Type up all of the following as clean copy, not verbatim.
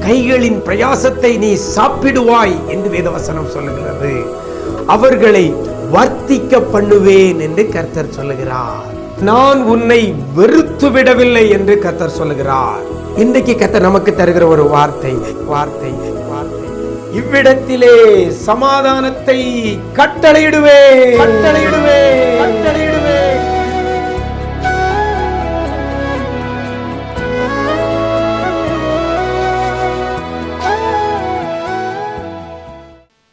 கைகளின் பிரயாசத்தை நீ சாப்பிடுவாய் என்று வேதவசனம் சொல்லுகிறது. அவர்களை வர்த்திக்க பண்ணுவேன் என்று கர்த்தர் சொல்லுகிறார். நான் உன்னை வெறுத்து விடவில்லை என்று கர்த்தர் சொல்லுகிறார். இன்றைக்கு கர்த்தர் நமக்கு தருகிற ஒரு வார்த்தை வார்த்தை வார்த்தை இவ்விடத்திலே சமாதானத்தை கட்டளையிடுவே கட்டளையிடுவே கட்டளையிடுவே.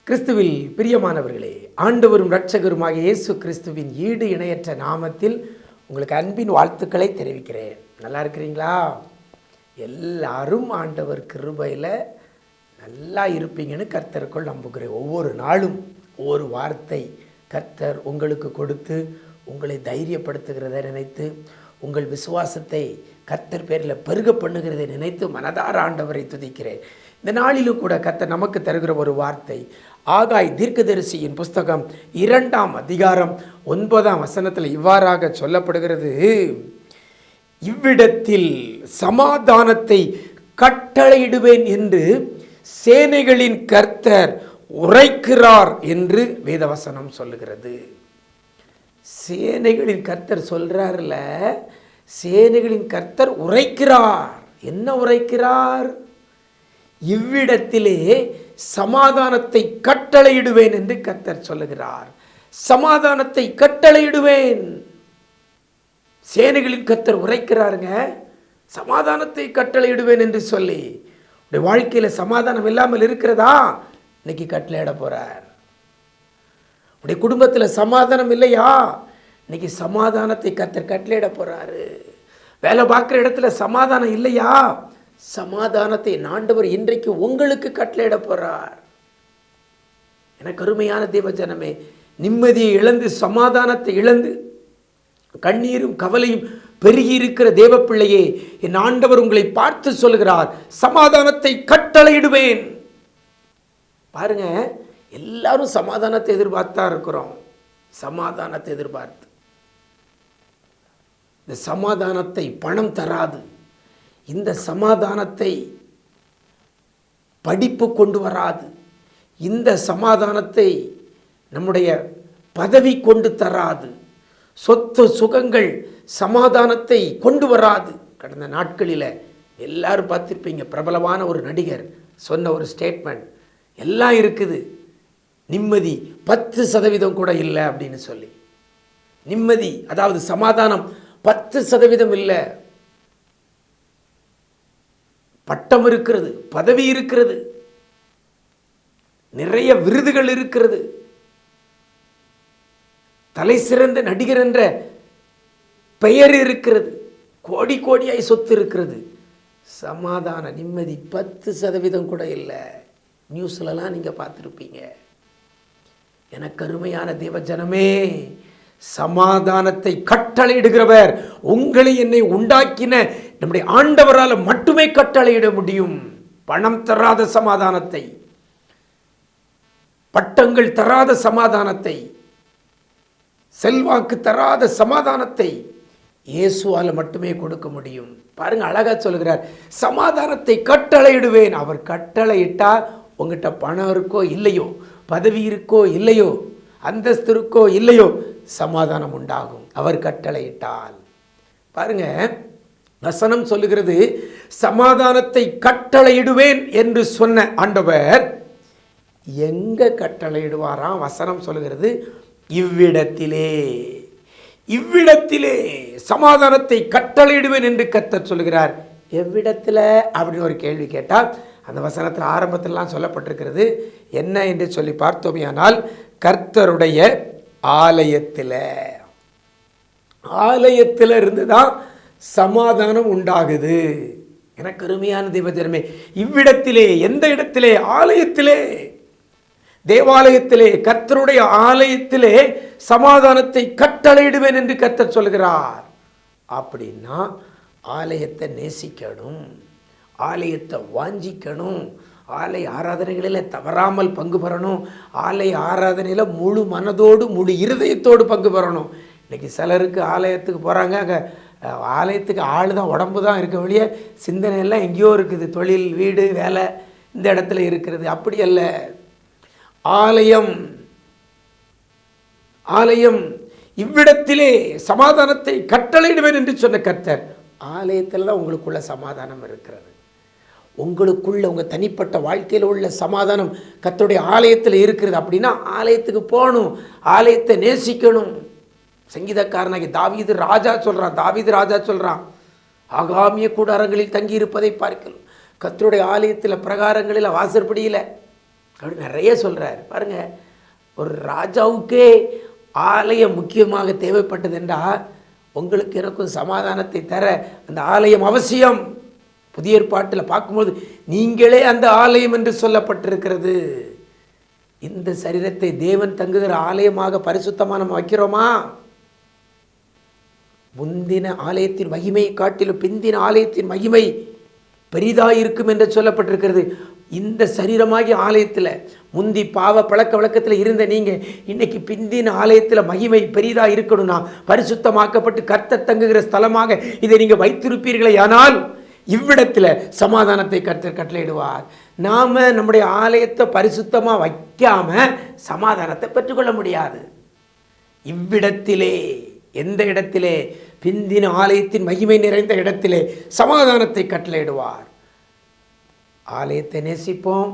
கிறிஸ்துவில் பிரியமானவர்களே, ஆண்டவரும் இரட்சகருமாகிய இயேசு கிறிஸ்துவின் ஈடு இணையற்ற நாமத்தில் உங்களுக்கு அன்பின் வாழ்த்துக்களை தெரிவிக்கிறேன். நல்லா இருக்கிறீங்களா? எல்லாரும் ஆண்டவர் கிருபையில் நல்லா இருப்பீங்கன்னு கர்த்தருக்குள் நம்புகிறேன். ஒவ்வொரு நாளும் ஒவ்வொரு வார்த்தை கர்த்தர் உங்களுக்கு கொடுத்து உங்களை தைரியப்படுத்துகிறதை நினைத்து, உங்கள் விசுவாசத்தை கர்த்தர் பேரில் பெருக பண்ணுகிறதை நினைத்து மனதார ஆண்டவரை துதிக்கிறேன். இந்த நாளிலும் கூட கர்த்தர் நமக்கு தருகிற ஒரு வார்த்தை ஆகாய் தீர்க்கதரிசியின் புஸ்தகம் 2ஆம் அதிகாரம் 9ஆம் வசனத்தில் இவ்வாறாக சொல்லப்படுகிறது. இவ்விடத்தில் சமாதானத்தை கட்டளையிடுவேன் என்று சேனைகளின் கர்த்தர் உரைக்கிறார் என்று வேதவசனம் சொல்லுகிறது. சேனைகளின் கர்த்தர் சொல்றார்ல, சேனைகளின் கர்த்தர் உரைக்கிறார். என்ன உரைக்கிறார்? இவ்விடத்திலே சமாதானத்தை கட்டளையிடுவேன் என்று கர்த்தர் சொல்லுகிறார். சமாதானத்தை கட்டளையிடுவேன். சேனைகளின் கர்த்தர் உரைக்கிறாருங்க. சமாதானத்தை கட்டளையிடுவேன் என்று சொல்லி உடைய வாழ்க்கையில் சமாதானம் இல்லாமல் இருக்கிறதா? இன்னைக்கு கட்டளையிட போறார். உடைய குடும்பத்தில் சமாதானம் இல்லையா? இன்னைக்கு சமாதானத்தை கர்த்தர் கட்டளையிட போறாரு. வேலை பார்க்குற இடத்துல சமாதானம் இல்லையா? சமாதானத்தை ஆண்டவர் இன்றைக்கு உங்களுக்கு கட்டளையிட போறார். எனக்கு அருமையான தேவ ஜனமே, நிம்மதியை இழந்து சமாதானத்தை இழந்து கண்ணீரும் கவலையும் பெருகி இருக்கிற தேவ பிள்ளையே, என் ஆண்டவர் உங்களை பார்த்து சொல்கிறார், சமாதானத்தை கட்டளையிடுவேன். பாருங்க, எல்லாரும் சமாதானத்தை எதிர்பார்த்தா இருக்கிறோம். சமாதானத்தை எதிர்பார்த்து இந்த சமாதானத்தை பணம் தராது. இந்த சமாதானத்தை படிப்பு கொண்டு வராது. இந்த சமாதானத்தை நம்முடைய பதவி கொண்டு தராது. சொத்து சுகங்கள் சமாதானத்தை கொண்டு வராது. கடந்த நாட்களில் எல்லாரும் பார்த்துருப்பீங்க, பிரபலமான ஒரு நடிகர் சொன்ன ஒரு ஸ்டேட்மெண்ட், எல்லாம் இருக்குது, நிம்மதி 10% கூட இல்லை அப்படின்னு சொல்லி. நிம்மதி, அதாவது சமாதானம் 10% இல்லை. பட்டம் இருக்கிறது, பதவி இருக்கிறது, நிறைய விருதுகள் இருக்கிறது, தலை சிறந்த நடிகர் என்ற பெயர் இருக்கிறது, கோடி கோடியாய் சொத்து இருக்கிறது. சமாதான நிம்மதி 10% கூட இல்லை. நியூஸ்லலாம் நீங்கள் பார்த்துருப்பீங்க. எனக்கு அருமையான தேவ ஜனமே, சமாதானத்தை கட்டளையிடுகிறவர் உங்களை என்னை உண்டாக்கின நம்முடைய ஆண்டவரால் மட்டுமே கட்டளையிட முடியும். பணம் தராத சமாதானத்தை, பட்டங்கள் தராத சமாதானத்தை, செல்வாக்கு தராத சமாதானத்தை இயேசுவால் மட்டுமே கொடுக்க முடியும். பாருங்க, அழகா சொல்கிறார், சமாதானத்தை கட்டளையிடுவேன். அவர் கட்டளையிட்டா உங்ககிட்ட பணம் இருக்கோ இல்லையோ, பதவி இருக்கோ இல்லையோ, அந்தஸ்து இருக்கோ இல்லையோ, சமாதானம் உண்டாகும் அவர் கட்டளையிட்டால். பாருங்க, வசனம் சொல்லுகிறது, சமாதானத்தை கட்டளையிடுவேன் என்று சொன்ன ஆண்டவர் எங்க கட்டளையிடுவாராம்? வசனம் சொல்லுகிறது, இவ்விடத்திலே. இவ்விடத்திலே சமாதானத்தை கட்டளையிடுவேன் என்று கர்த்தர் சொல்லுகிறார். எவ்விடத்தில் அப்படின்னு ஒரு கேள்வி கேட்டால் அந்த வசனத்தில் ஆரம்பத்திலாம் சொல்லப்பட்டிருக்கிறது. என்ன என்று சொல்லி பார்த்தோமையானால், கர்த்தருடைய ஆலயத்தில். ஆலயத்தில் இருந்து தான் சமாதானம் உண்டாகுது. எனக்கு அருமையான தேவஜனமே, இவ்விடத்திலே, எந்த இடத்திலே? ஆலயத்திலே, தேவாலயத்திலே, கர்த்தருடைய ஆலயத்திலே சமாதானத்தை கட்டளையிடுவேன் என்று கர்த்தர் சொல்கிறார். அப்படின்னா ஆலயத்தை நேசிக்கணும், ஆலயத்தை வாஞ்சிக்கணும், ஆலய ஆராதனைகளில் தவறாமல் பங்கு பெறணும், ஆலய ஆராதனையில் முழு மனதோடு முழு இருதயத்தோடு பங்கு பெறணும். இன்றைக்கி சிலருக்கு ஆலயத்துக்கு போகிறாங்க, அங்கே ஆலயத்துக்கு ஆள் தான், உடம்பு தான் இருக்க வழிய சிந்தனை எல்லாம் எங்கேயோ இருக்குது. தொழில், வீடு, வேலை இந்த இடத்துல இருக்கிறது. அப்படி அல்ல. ஆலயம் ஆலயம் இவ்விடத்திலே சமாதானத்தை கட்டளையிடுவேன் என்று சொன்ன கர்த்தர், ஆலயத்தில் தான் உங்களுக்குள்ள சமாதானம் இருக்கிறது. உங்களுக்குள்ள உங்கள் தனிப்பட்ட வாழ்க்கையில் உள்ள சமாதானம் கர்த்தருடைய ஆலயத்தில் இருக்கிறது. அப்படின்னா ஆலயத்துக்கு போகணும், ஆலயத்தை நேசிக்கணும். சங்கீதக்காரனாகி தாவீது ராஜா சொல்கிறான், ஆகாமிய கூடாரங்களில் தங்கி இருப்பதை பார்க்கலாம், கர்த்தருடைய ஆலயத்தில், பிரகாரங்களில், வாசற்படியில் அப்படி நிறைய சொல்கிறார். பாருங்க, ஒரு ராஜாவுக்கே ஆலயம் முக்கியமாக தேவைப்பட்டது என்றால் உங்களுக்கு எனக்கும் சமாதானத்தை தர அந்த ஆலயம் அவசியம். புதிய ஏற்பாட்டில் பார்க்கும்போது நீங்களே அந்த ஆலயம் என்று சொல்லப்பட்டிருக்கிறது. இந்த சரீரத்தை தேவன் தங்குகிற ஆலயமாக பரிசுத்தமாக நம்ம வைக்கிறோமா? முந்தின ஆலயத்தின் மகிமை காட்டிலும் பிந்தின ஆலயத்தின் மகிமை பெரிதாக இருக்கும் என்று சொல்லப்பட்டிருக்கிறது. இந்த சரீரமாகி ஆலயத்தில் முந்தி பாவ பழக்க வழக்கத்தில் இருந்த நீங்கள் இன்னைக்கு பிந்தின ஆலயத்தில் மகிமை பெரிதாக இருக்கணும்னா பரிசுத்தமாக்கப்பட்டு கர்த்தர் தங்குகிற ஸ்தலமாக இதை நீங்கள் வைத்திருப்பீர்களே, ஆனால் இவ்விடத்தில் சமாதானத்தை கர்த்தர் கட்டளையிடுவார். நாம் நம்முடைய ஆலயத்தை பரிசுத்தமாக வைக்காம சமாதானத்தை பெற்றுக்கொள்ள முடியாது. இவ்விடத்திலே, எந்த இடத்திலே? பிந்தின ஆலயத்தின் மகிமை நிறைந்த இடத்திலே சமாதானத்தை கட்டளையிடுவார். ஆலயத்தை நேசிப்போம்,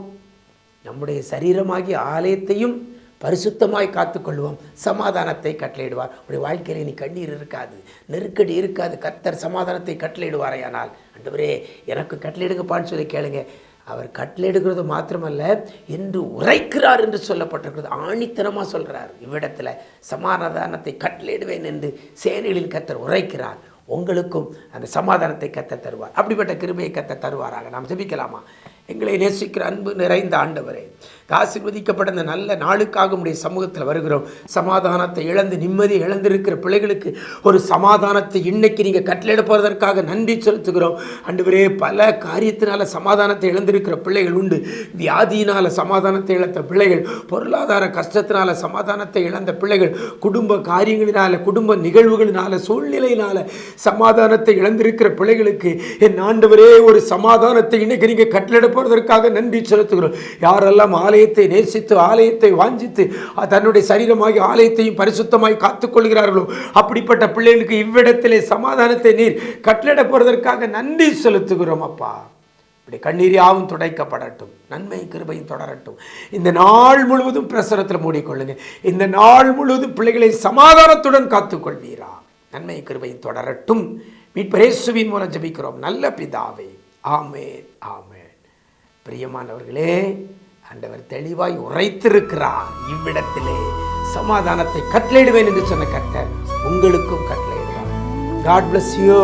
நம்முடைய சரீரமாகிய ஆலயத்தையும் பரிசுத்தமாய் காத்துக்கொள்வோம், சமாதானத்தை கட்டளையிடுவார். உடைய வாழ்க்கையில் இனி கண்ணீர் இருக்காது, நெருக்கடி இருக்காது. கர்த்தர் சமாதானத்தை கட்டளையிடுவாரே. ஆனால் ஆண்டவரே எனக்கு கட்டளையிடுங்கப்பான்னு சொல்லி கேளுங்க. அவர் கட்டளையிடுகிறது மாத்திரமல்ல, என்று உரைக்கிறார் என்று சொல்லப்பட்டிருக்கிறது. ஆணித்தனமாக சொல்கிறார். இவ்விடத்தில் சமாதானத்தை கட்டளையிடுவேன் என்று சேனைகளின் கர்த்தர் உரைக்கிறார். உங்களுக்கும் அந்த சமாதானத்தை கர்த்தர் தருவார். அப்படிப்பட்ட கிருபையை கர்த்தர் தருவாராக. நாம் ஜெபிக்கலாமா? எங்களை நேசிக்கிற அன்பு நிறைந்த ஆண்டவரே, ஆசீர்வதிக்கப்பட்ட அந்த நல்ல நாளுக்காக உடைய சமூகத்தில் வருகிறோம். சமாதானத்தை இழந்து நிம்மதியை இழந்திருக்கிற பிள்ளைகளுக்கு ஒரு சமாதானத்தை இன்னைக்கு நீங்கள் கட்டளையிட போவதற்காக நன்றி செலுத்துகிறோம். ஆண்டவரே, பல காரியத்தினால சமாதானத்தை இழந்திருக்கிற பிள்ளைகள் உண்டு. வியாதியினால் சமாதானத்தை இழந்த பிள்ளைகள், பொருளாதார கஷ்டத்தினால சமாதானத்தை இழந்த பிள்ளைகள், குடும்ப காரியங்களினால, குடும்ப நிகழ்வுகளினால, சூழ்நிலையினால சமாதானத்தை இழந்திருக்கிற பிள்ளைகளுக்கு என் ஆண்டவரே ஒரு சமாதானத்தை இன்னைக்கு நீங்கள் கட்டளையிட போவதற்காக நன்றி செலுத்துகிறோம். யாரெல்லாம் ஆலயத்தை நேசித்து ஆலயத்தை வாஞ்சித்து தன்னுடைய சரீரமாகி ஆலயத்தையும் பரிசுத்தமாய் காத்துக்கொள்கிறார்களோ அப்படிப்பட்ட பிள்ளைகளுக்கு இவ்விடத்திலே சமாதானத்தை நீர் கட்டளையிட போவதற்காக நன்றி செலுத்துகிறோம். அப்பா, இப்படி கண்ணீர் யாவும் துடைக்கப்படட்டும், நன்மை கிருபையும் தொடரட்டும். இந்த நாள் முழுவதும் பிரசனத்தில் மூடிக்கொள்ளுங்க. இந்த நாள் முழுவதும் பிள்ளைகளை சமாதானத்துடன் காத்துக்கொள்வீரா. நன்மை கிருபையும் தொடரட்டும். மீட்பர் இயேசுவின் மூலம் ஜெபிக்கிறோம் நல்ல பிதாவே. ஆமென், ஆமென். பிரியமானவர்களே, ஆண்டவர் தெளிவாய் உரைத்திருக்கிறார். இவ்விடத்திலே சமாதானத்தை கட்டளையிடுவேன் என்று சொன்ன கர்த்தர் உங்களுக்கும் கட்டளையிடுவார். God bless you.